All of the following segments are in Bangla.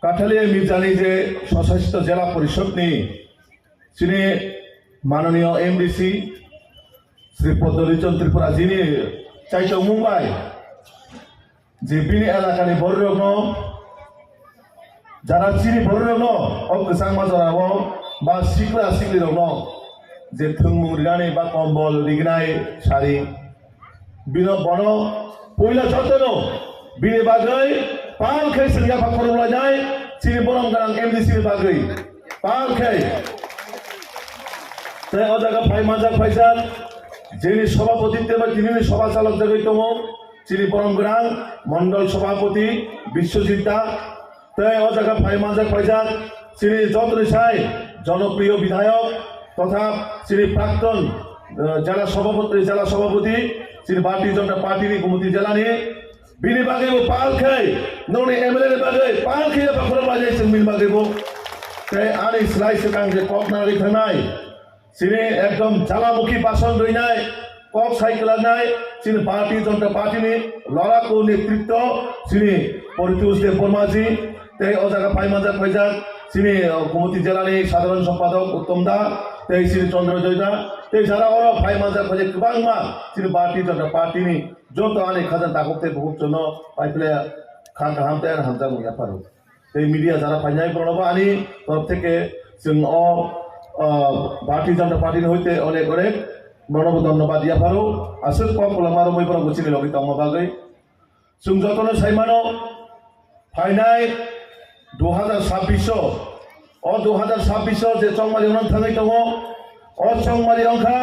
কাঠালিয়া মির্জানি যে স্বশাসিত জেলা পরিষদ নিয়ে তিনি মাননীয় এমডিসি শ্রী পদ্মলোচন ত্রিপুরা যিনি চাইতো মুম্বাই যে বিনি এলাকানি বড় যারা চিনি বড় অসাং মাজরাব বা সিকলা সিকলি যে থুংমুং রিগানি বা কম্বল রিগনাই শাড়ি বিন বন পয়লা যতন বিনি বাগৈ পাল খাই সিঙ্গা ফাখর যায় চিনি বরম গান এমডিসি বাগৈ পাল খাই তাই অজাগা ফাই মাজাক ফাইজান যিনি সভাপতিত্বে বা তিনি সভা চালক জাগৈতম চিনি বরম গ্রাম মন্ডল সভাপতি বিশ্বজিৎ দা তাই অজাগা ফাই মাজাক ফাইজান চিনি যতনি সাই জনপ্রিয় বিধায়ক তথা চিনি প্রাক্তন জেলা সভাপতি চিনি ভারতীয় জনতা পার্টি গুমতি জেলা নিয়ে বিনি বাগেব পাল খাই ননি এমএলএ বাগে পাল খেয়ে পাখর বাজাইছেন মিল বাগেব তাই আনি সিলাই সেকাং যে কক নাগরিক থানায় চিনি একদম জ্বালামুখী বাসন রই নাই কক সাইকেল নাই চিনি ভারতীয় জনতা পার্টি নিয়ে লড়াকু নেতৃত্ব চিনি পরিতোষ দেব বর্মাজি তাই অজাগা ফাই মাজাক ফাইজাক চিনি গুমতি জেলা নিয়ে সাধারণ সম্পাদক উত্তম দা তাই চিনি চন্দ্রজয় দা তাই যারা ওরা ফাই মাজাক ফাইজাক গোबां मा চিনি ভারতীয় জনতা পার্টি নিয়ে যত আনে খাজান দাকতে বহুত জন পাইপলে খান হামতে আর হামজা মুয়া পারো এই মিডিয়া যারা ফাইনাই প্রণব আনি তরফ থেকে जों ভারতীয় জনতা পার্টির হইতে অনেক অনেক প্রণব ধন্যবাদ দিয়া পারো আসল কম কলমার মইপর গুছিনি লগি তম বাগৈ जों যতন সাইমানো ফাইনাই 2026 2026 যে চংমারি অনন্ত থাকাই দङ চংমারি অংখা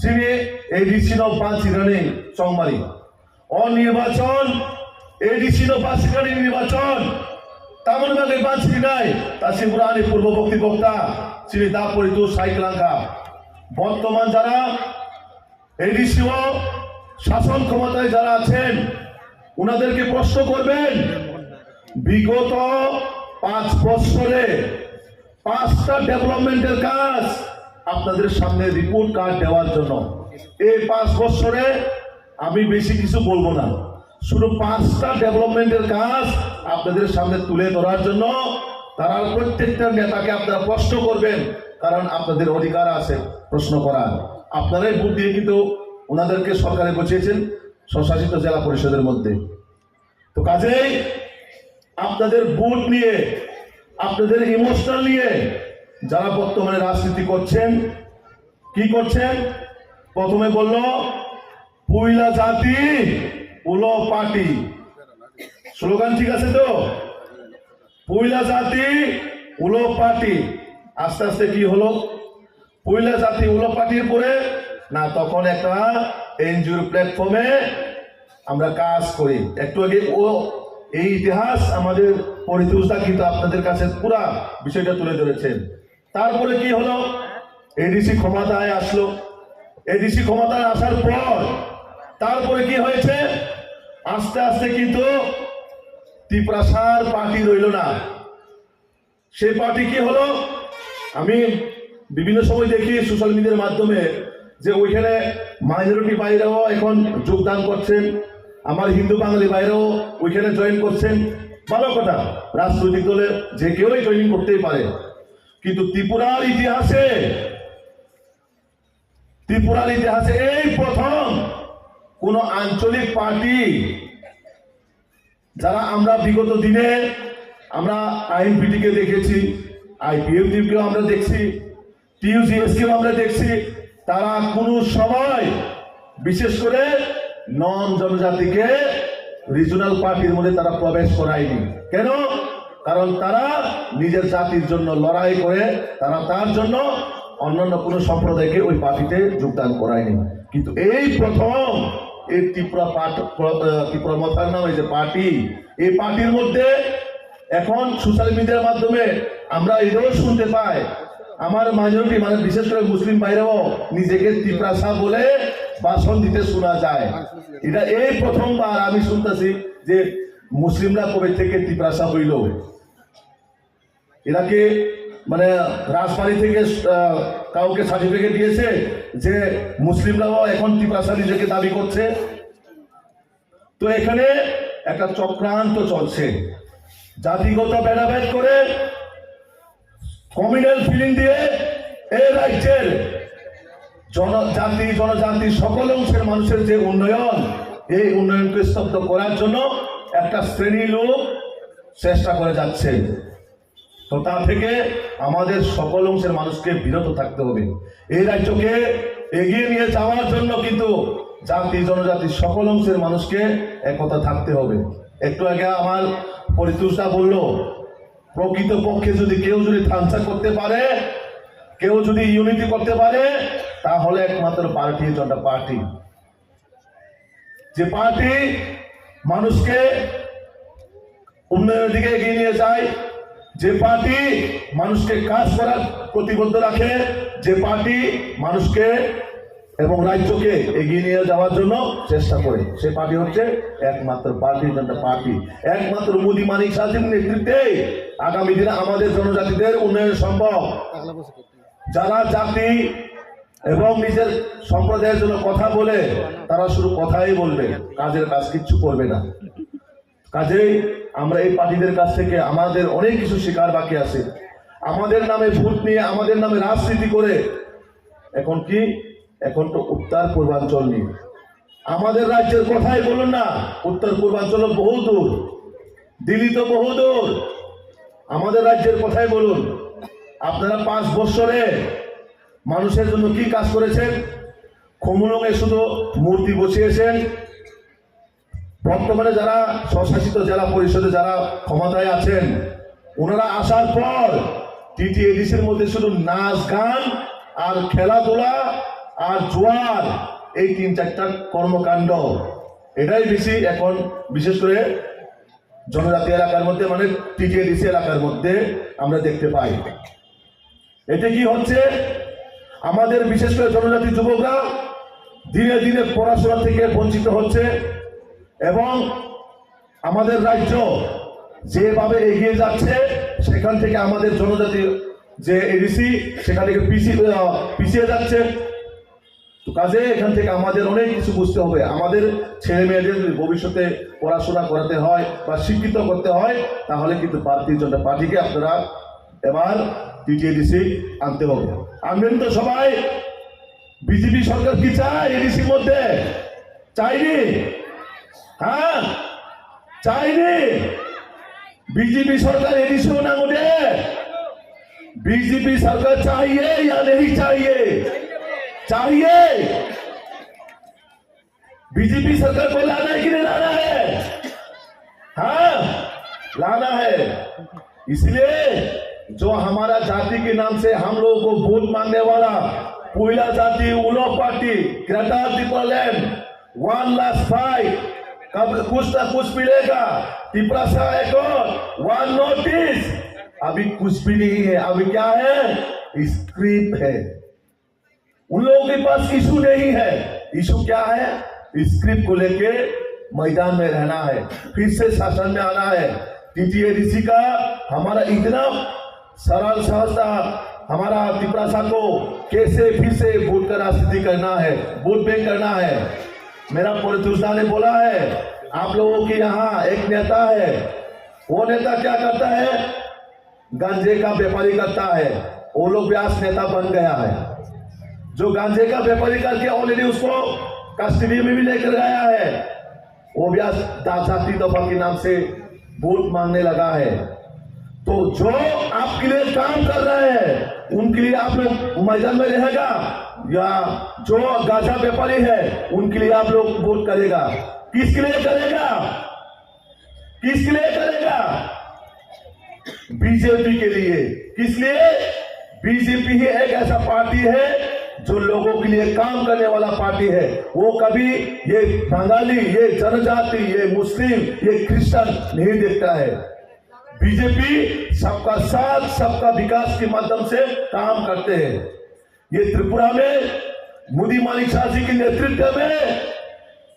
যিনি এডিসি পাঁচিরানি চংমারি নির্বাচন এডিসি পাঁচিরানি নির্বাচন তামন বাগে পাঁচিরি নাই তাসিমপুরানি পূর্ববর্তী বক্তা যিনি দা পরিতোষ সাইকেলাঙ্কা বর্তমান যারা এডিসি শাসন ক্ষমতায় যারা আছেন ওনাদেরকে প্রশ্ন করবেন বিগত 5 বছরে 5টা ডেভেলপমেন্টের কাজ আপনাদের সামনে রিপোর্ট কার্ড দেওয়ার জন্য এই 5 বছরে আমি বেশি কিছু বলবো না শুধু 5টা ডেভেলপমেন্টের কাজ আপনাদের সামনে তুলে ধরার জন্য তারা প্রত্যেকটা নেতাকে আপনারা প্রশ্ন করবেন কারণ আপনাদের অধিকার আছে প্রশ্ন করার আপনারাই ভোট দিয়ে কিন্তু ওনাদেরকে সরকারে বসিয়েছেন স্বশাসিত জেলা পরিষদের মধ্যে তো কাজেই আপনাদের ভোট নিয়ে আপনাদের ইমোশনাল নিয়ে যারা বর্তমানে রাজনীতি করছেন কি করছেন প্রথমে বলল পয়লা জাতি উলো পার্টি স্লোগান ঠিক আছে তো পয়লা জাতি উলো পার্টি আস্তে আস্তে কি হলো পয়লা জাতি উলো পার্টির পরে না তখন একটা এনজিওর প্ল্যাটফর্মে আমরা কাজ করি একটু আগে এই ইতিহাস আমাদের পরিতোষদা কিন্তু আপনাদের কাছে পুরা বিষয়টা তুলে ধরেছেন তারপরে কি হলো এডিসি ক্ষমতায় আসলো এডিসি ক্ষমতায় আসার পর তারপরে কি হয়েছে আস্তে আস্তে কিন্তু ত্রিপ্রাসার পার্টি রইল না সেই পার্টি কি হলো আমি বিভিন্ন সময় দেখি সোশ্যাল মিডিয়ার মাধ্যমে যে ওইখানে মাইনরিটি ভাইরাও এখন যোগদান করছেন আমার হিন্দু বাঙালি ভাইরাও ওইখানে জয়েন করছেন ভালো কথা রাজনৈতিক দলে যে কেউই জয়েন করতেই পারে কিন্তু ত্রিপুরার ইতিহাসে এই প্রথম কোন আঞ্চলিক পার্টি যারা আমরা বিগত দিনে আমরা আইএনপিটি কে দেখেছি আইপিএফটি কেও আমরা দেখছি টিইউজিএস কেও আমরা দেখছি তারা কোনো সময় বিশেষ করে নন জনজাতিকে রিজনাল পার্টির মধ্যে তারা প্রবেশ করায়নি কেন কারণ তারা নিজের জাতির জন্য লড়াই করে তারা তার জন্য অন্যান্য কোনো সম্প্রদায়কে ওই পার্টিতে যোগদান করায়নি কিন্তু এই প্রথম এই ত্রিপুরা মথার নামে যে পার্টি এই পার্টির মধ্যে এখন সোশ্যাল মিডিয়ার মাধ্যমে আমরা এটাও শুনতে পাই আমার মাইনরিটি মানে বিশেষ করে মুসলিম ভাইরাও নিজেকে ত্রিপ্রাসা বলে ভাষণ দিতে শোনা যায় এটা এই প্রথমবার আমি শুনতেছি যে মুসলিমরা কবে থেকে ত্রিপ্রাসা হইল এটাকে মানে রাজবাড়ি থেকে কাউকে সার্টিফিকেট দিয়েছে যে মুসলিমরাও এখন ত্রিপ্রাসা নিজেকে দাবি করছে তো এখানে একটা চক্রান্ত চলছে জাতিগত ভেদাভেদ করে কমিউনাল ফিলিং দিয়ে এই রাজ্যের জনজাতি সকল অংশের মানুষের যে উন্নয়ন, এই উন্নয়নকে স্তব্ধ করার জন্য একটা শ্রেণী লোক চেষ্টা করে যাচ্ছে। তো তা থেকে আমাদের সকল অংশের মানুষকে বিরত থাকতে হবে। এই রাজ্যকে এগিয়ে নিয়ে যাওয়ার জন্য কিন্তু জাতি জনজাতি সকল অংশের মানুষকে একতা থাকতে হবে। একটু আগে আমার পরিতোষদা বলল, প্রকৃত পক্ষে যদি কেউ যদি থামসা করতে পারে, কেউ যদি ইউনিটি করতে পারে, তাহলে একমাত্র ভারতীয় জনতা পার্টি। যে পার্টি মানুষকে উন্নয়নের দিকে এগিয়ে নিয়ে যায়, যে পার্টি মানুষকে কাজ করার প্রতিবদ্ধ রাখে, যে পার্টি মানুষকে এবং রাজ্যকে এগিয়ে নিয়ে যাওয়ার জন্য চেষ্টা করে, সে পার্টি হচ্ছে একমাত্র ভারতীয় জনতা পার্টি। একমাত্র মোদী মানিক শাহের নেতৃত্বে আগামী দিনে আমাদের জনজাতিদের উন্নয়ন সম্ভব। যারা জাতি এবং নিজের সম্প্রদায়ের জন্য কথা বলে, তারা শুধু কথাই বলবে, কাজের কাজ কিচ্ছু করবে না। কাজেই আমরা এই পার্টিদের কাছ থেকে আমাদের অনেক কিছু শেখার বাকি আছে। আমাদের নামে ভোট নিয়ে, আমাদের নামে রাজনীতি করে এখন তো উত্তর পূর্বাঞ্চল নিয়ে আমাদের রাজ্যের কথাই বলুন না, উত্তর পূর্বাঞ্চল বহু দূর, দিল্লি তো বহু দূর, আমাদের রাজ্যের কথাই বলুন। আপনারা 5 বছরে মানুষের জন্য কি কাজ করেছেন? খমুলংয়ে শুধু মূর্তি বসিয়েছেন। বর্তমানে যারা স্বশাসিত জেলা পরিষদে যারা ক্ষমতায় আছেন, ওনারা আসার পর টিটিএডিসির মধ্যে শুধু নাচ গান আর খেলাধুলা আর জোয়ার, এই 3-4টা কর্মকাণ্ড, এটাই বেশি এখন বিশেষ করে জনজাতি এলাকার মধ্যে, মানে টিটিএডিসি এলাকার মধ্যে আমরা দেখতে পাই। এতে কি হচ্ছে? আমাদের বিশেষ করে জনজাতি যুবকরা ধীরে ধীরে পড়াশোনা থেকে বঞ্চিত হচ্ছে এবং আমাদের রাজ্য যেভাবে এগিয়ে যাচ্ছে, সেখান থেকে আমাদের জনজাতি যে এডিসি সেখান থেকে পিছিয়ে যাচ্ছে। তো কাজে এখান থেকে আমাদের অনেক কিছু বুঝতে হবে। আমাদের ছেলে মেয়েদের ভবিষ্যতে পড়াশোনা করাতে হয় বা শিক্ষিত করতে হয়, তাহলে কিন্তু ভারতীয় জনতা পার্টিকে আপনারা এবার টিটিএডিসি আনতে হবে। আনবেন তো সবাই? বিজেপি সরকার কি চায় এডিসির মধ্যে? চাইনি? হ্যাঁ, চাইনি। बीजेपी सरकार एडिसी होना मुझे, बीजेपी सरकार चाहिए या नहीं चाहिए? चाहिए। बीजेपी सरकार को लाना है कि नहीं लाना है? हाँ, लाना है। इसलिए जो हमारा जाति के नाम से हम लोगों को वोट मांगने वाला पुइला जाति उलो पार्टी ग्रेटर दीपालैंड 1 लाख 5 कब कुछ ना कुछ मिलेगा। तिपरासा एक और 1 नोटिस, अभी कुछ भी नहीं है। अभी क्या है? स्क्रिप्ट है। उन लोगों के पास इशू नहीं है। इशू क्या है? स्क्रिप्ट को लेके मैदान में रहना है, फिर से शासन में आना है। टीटीएडीसी का हमारा इतना सरल सहजता, हमारा तिपरासा को कैसे फिर से वोट का राजनीति करना है, वोट बैंक करना है। मेरा परितोषदा ने बोला है, आप लोगों के यहाँ एक नेता है, वो नेता क्या करता है? गांजे का व्यापारी करता है। वो लोग व्यास नेता बन गया है, जो गांजे का व्यापारी करके ऑलरेडी उसको कस्टडी में भी लेकर गया है। वो व्यास जाति दफा के नाम से वोट मांगने लगा है। तो जो आपके लिए काम कर रहे हैं, उनके लिए आप लोग मैदान में रहेगा, या जो गांजा व्यापारी है उनके लिए आप लोग वोट करेगा? किसके लिए करेगा? किसके लिए करेगा? बीजेपी के लिए। किस लिए? बीजेपी ही एक ऐसा पार्टी है जो लोगों के लिए काम करने वाला पार्टी है। वो कभी ये बंगाली, ये जनजाति, ये मुस्लिम, ये क्रिश्चियन नहीं देखता है। बीजेपी सबका साथ, सबका विकास के माध्यम से काम करते हैं। ये त्रिपुरा में मोदी मानिक शाह जी के नेतृत्व में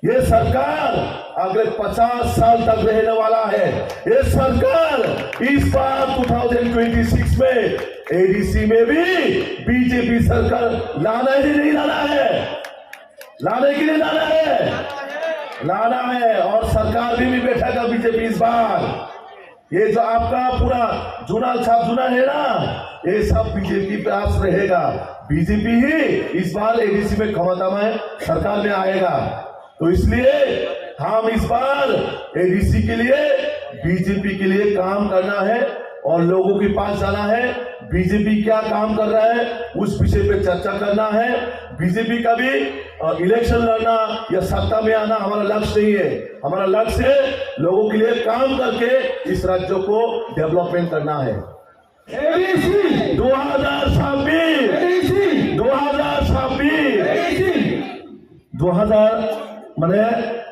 ये सरकार अगले 50 साल तक रहने वाला है। ये सरकार इस बार 2026 में एडीसी में भी बीजेपी सरकार लाना ही नहीं लाना है, लाने के लिए लाना है, लाना है। और सरकार भी बैठेगा बीजेपी इस बार। ये जो आपका पूरा जुना छाप जुना है ना, ये सब बीजेपी पे आस रहेगा। बीजेपी ही इस बार एडीसी में क्षमता में सरकार में आएगा। तो इसलिए हम इस बार एडीसी के लिए बीजेपी के लिए काम करना है और लोगों के पास जाना है। बीजेपी क्या काम कर रहा है उस विषय पे चर्चा करना है। बीजेपी का भी इलेक्शन लड़ना या सत्ता में आना हमारा लक्ष्य नहीं है। हमारा लक्ष्य है लोगों के लिए काम करके इस राज्य को डेवलपमेंट करना है। 2000 মানে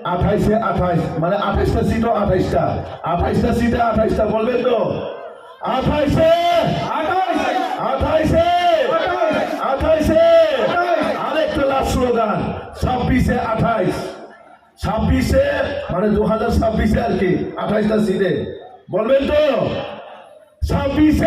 28 মানে 28টা সিটও 28টা সিটে 28টা বলবেন তো? 28 আরেকটা লাস্ট স্লোগান 26 মানে 2026 আর কি 28টা সিটে বলবেন তো? 26